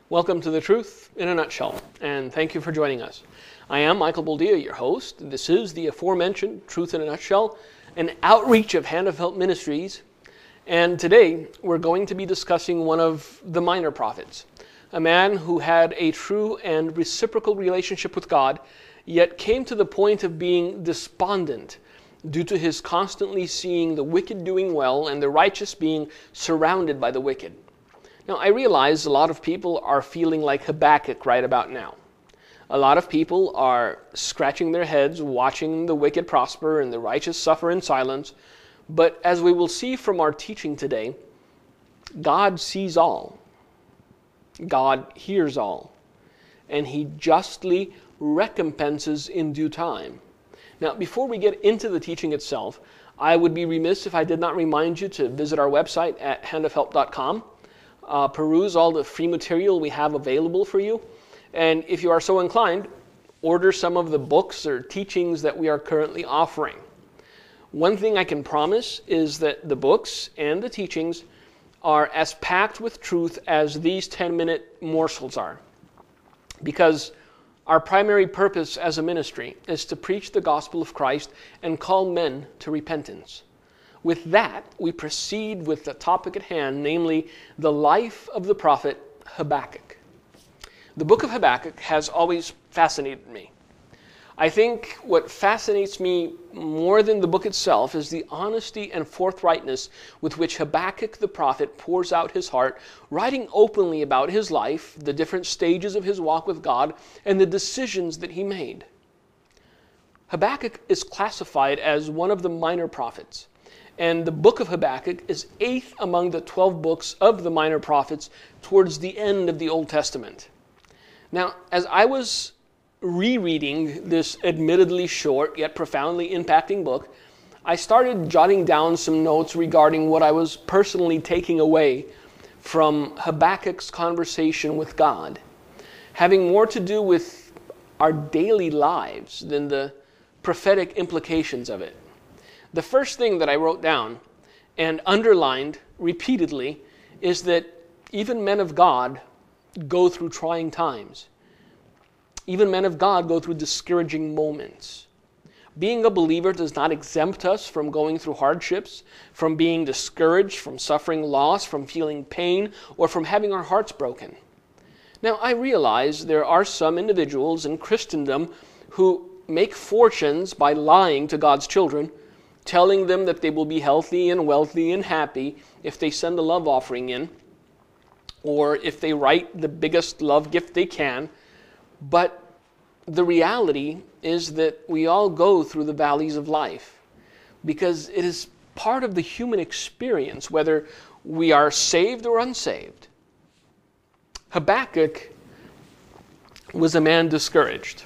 Welcome to The Truth in a Nutshell, and thank you for joining us. I am Michael Boldea, your host. This is the aforementioned Truth in a Nutshell, an outreach of Hand of Help Ministries, and today we're going to be discussing one of the minor prophets, a man who had a true and reciprocal relationship with God, yet came to the point of being despondent due to his constantly seeing the wicked doing well and the righteous being surrounded by the wicked. Now, I realize a lot of people are feeling like Habakkuk right about now. A lot of people are scratching their heads, watching the wicked prosper and the righteous suffer in silence. But as we will see from our teaching today, God sees all. God hears all. And He justly recompenses in due time. Now, before we get into the teaching itself, I would be remiss if I did not remind you to visit our website at handofhelp.com. Peruse all the free material we have available for you. And if you are so inclined, order some of the books or teachings that we are currently offering. One thing I can promise is that the books and the teachings are as packed with truth as these 10-minute morsels are. Because our primary purpose as a ministry is to preach the gospel of Christ and call men to repentance. With that, we proceed with the topic at hand, namely the life of the prophet Habakkuk. The book of Habakkuk has always fascinated me. I think what fascinates me more than the book itself is the honesty and forthrightness with which Habakkuk the prophet pours out his heart, writing openly about his life, the different stages of his walk with God, and the decisions that he made. Habakkuk is classified as one of the minor prophets. And the book of Habakkuk is 8th among the 12 books of the minor prophets towards the end of the Old Testament. Now, as I was rereading this admittedly short yet profoundly impacting book, I started jotting down some notes regarding what I was personally taking away from Habakkuk's conversation with God, having more to do with our daily lives than the prophetic implications of it. The first thing that I wrote down and underlined repeatedly is that even men of God go through trying times. Even men of God go through discouraging moments. Being a believer does not exempt us from going through hardships, from being discouraged, from suffering loss, from feeling pain, or from having our hearts broken. Now, I realize there are some individuals in Christendom who make fortunes by lying to God's children, telling them that they will be healthy and wealthy and happy if they send a love offering in, or if they write the biggest love gift they can. But the reality is that we all go through the valleys of life, because it is part of the human experience, whether we are saved or unsaved. Habakkuk was a man discouraged.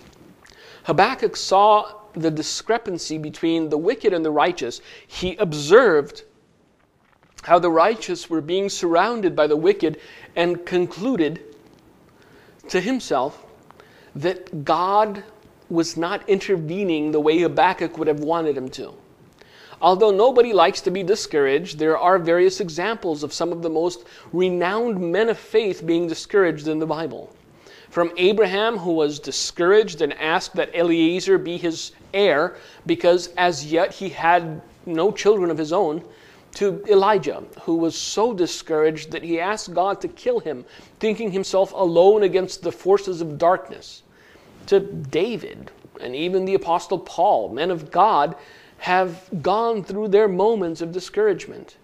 Habakkuk saw the discrepancy between the wicked and the righteous. He observed how the righteous were being surrounded by the wicked and concluded to himself that God was not intervening the way Habakkuk would have wanted him to. Although nobody likes to be discouraged, there are various examples of some of the most renowned men of faith being discouraged in the Bible. From Abraham, who was discouraged and asked that Eliezer be his heir because as yet he had no children of his own, to Elijah, who was so discouraged that he asked God to kill him, thinking himself alone against the forces of darkness, to David, and even the Apostle Paul. Men of God have gone through their moments of discouragement.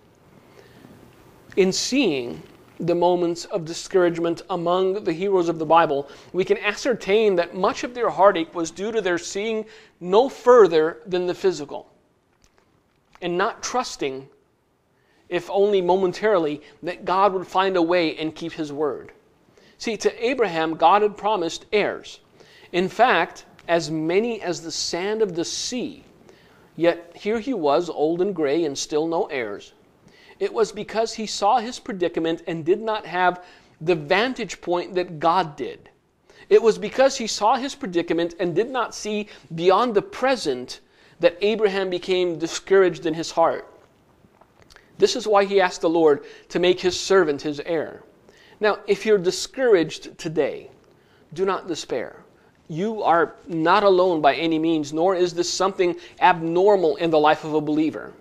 In seeing the moments of discouragement among the heroes of the Bible, we can ascertain that much of their heartache was due to their seeing no further than the physical, and not trusting, if only momentarily, that God would find a way and keep His word. See, to Abraham, God had promised heirs. In fact, as many as the sand of the sea. Yet here he was, old and gray, and still no heirs. It was because he saw his predicament and did not have the vantage point that God did. It was because he saw his predicament and did not see beyond the present that Abraham became discouraged in his heart. This is why he asked the Lord to make his servant his heir. Now, if you're discouraged today, do not despair. You are not alone by any means, nor is this something abnormal in the life of a believer.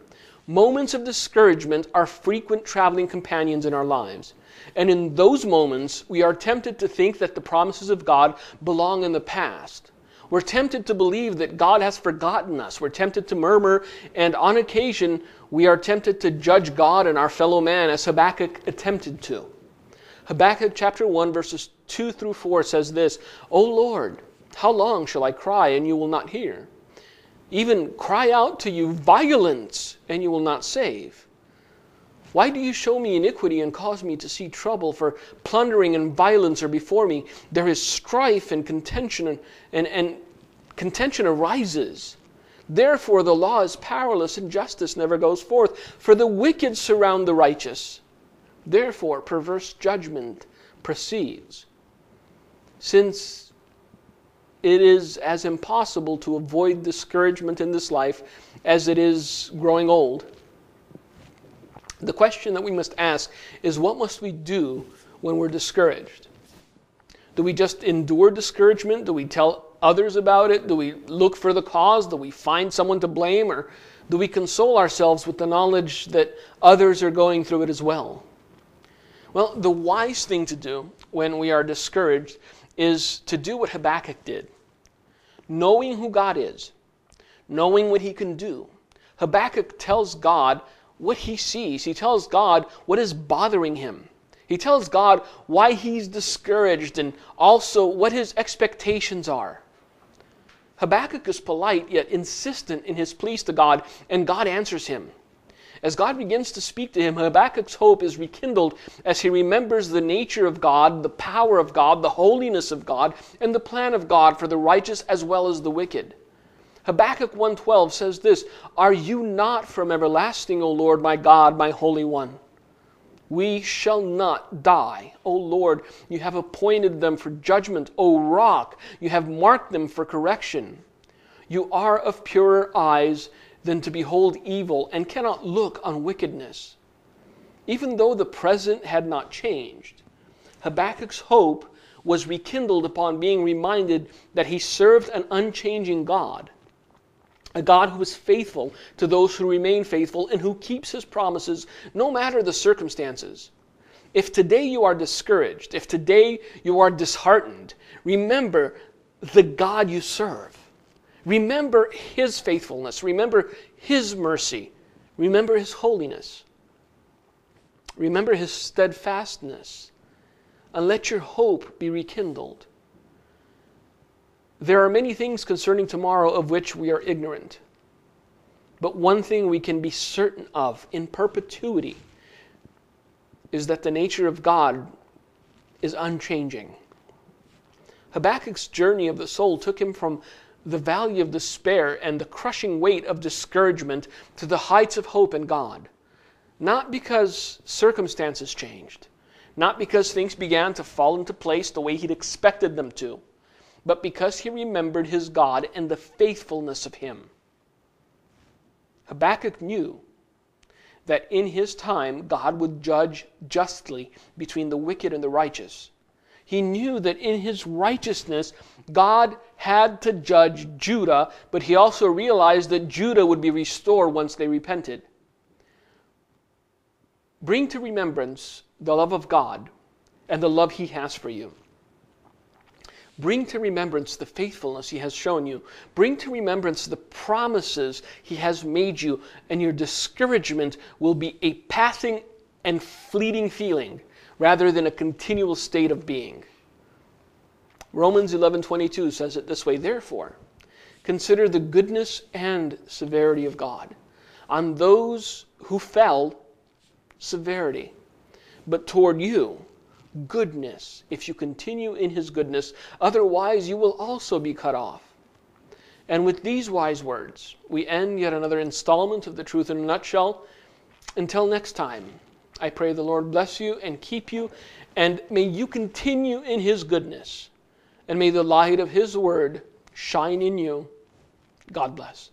Moments of discouragement are frequent traveling companions in our lives. And in those moments, we are tempted to think that the promises of God belong in the past. We're tempted to believe that God has forgotten us. We're tempted to murmur, and on occasion, we are tempted to judge God and our fellow man as Habakkuk attempted to. Habakkuk chapter 1, verses 2 through 4 says this, "O Lord, how long shall I cry and you will not hear? Even cry out to you violence and you will not save. Why do you show me iniquity and cause me to see trouble? For plundering and violence are before me. There is strife and contention, and contention arises. Therefore the law is powerless and justice never goes forth. For the wicked surround the righteous. Therefore perverse judgment proceeds." Since it is as impossible to avoid discouragement in this life as it is growing old, the question that we must ask is, what must we do when we're discouraged? Do we just endure discouragement? Do we tell others about it? Do we look for the cause? Do we find someone to blame? Or do we console ourselves with the knowledge that others are going through it as well? Well, the wise thing to do when we are discouraged is to do what Habakkuk did. Knowing who God is, knowing what He can do, Habakkuk tells God what he sees. He tells God what is bothering him. He tells God why he's discouraged and also what his expectations are. Habakkuk is polite yet insistent in his pleas to God, and God answers him. As God begins to speak to him, Habakkuk's hope is rekindled as he remembers the nature of God, the power of God, the holiness of God, and the plan of God for the righteous as well as the wicked. Habakkuk 1:12 says this, "Are you not from everlasting, O Lord, my God, my Holy One? We shall not die. O Lord, you have appointed them for judgment. O Rock, you have marked them for correction. You are of purer eyes than to behold evil, and cannot look on wickedness." Even though the present had not changed, Habakkuk's hope was rekindled upon being reminded that he served an unchanging God, a God who is faithful to those who remain faithful and who keeps His promises no matter the circumstances. If today you are discouraged, if today you are disheartened, remember the God you serve. Remember His faithfulness. Remember His mercy. Remember His holiness. Remember His steadfastness. And let your hope be rekindled. There are many things concerning tomorrow of which we are ignorant. But one thing we can be certain of in perpetuity is that the nature of God is unchanging. Habakkuk's journey of the soul took him from the valley of despair and the crushing weight of discouragement to the heights of hope in God. Not because circumstances changed, not because things began to fall into place the way he'd expected them to, but because he remembered his God and the faithfulness of Him. Habakkuk knew that in his time God would judge justly between the wicked and the righteous. He knew that in His righteousness God had to judge Judah, but he also realized that Judah would be restored once they repented. Bring to remembrance the love of God and the love He has for you. Bring to remembrance the faithfulness He has shown you. Bring to remembrance the promises He has made you, and your discouragement will be a passing and fleeting feeling rather than a continual state of being. Romans 11:22 says it this way, "Therefore, consider the goodness and severity of God. On those who fell, severity, but toward you, goodness, if you continue in His goodness. Otherwise, you will also be cut off." And with these wise words, we end yet another installment of the Truth in a Nutshell. Until next time, I pray the Lord bless you and keep you, and may you continue in His goodness, and may the light of His Word shine in you. God bless.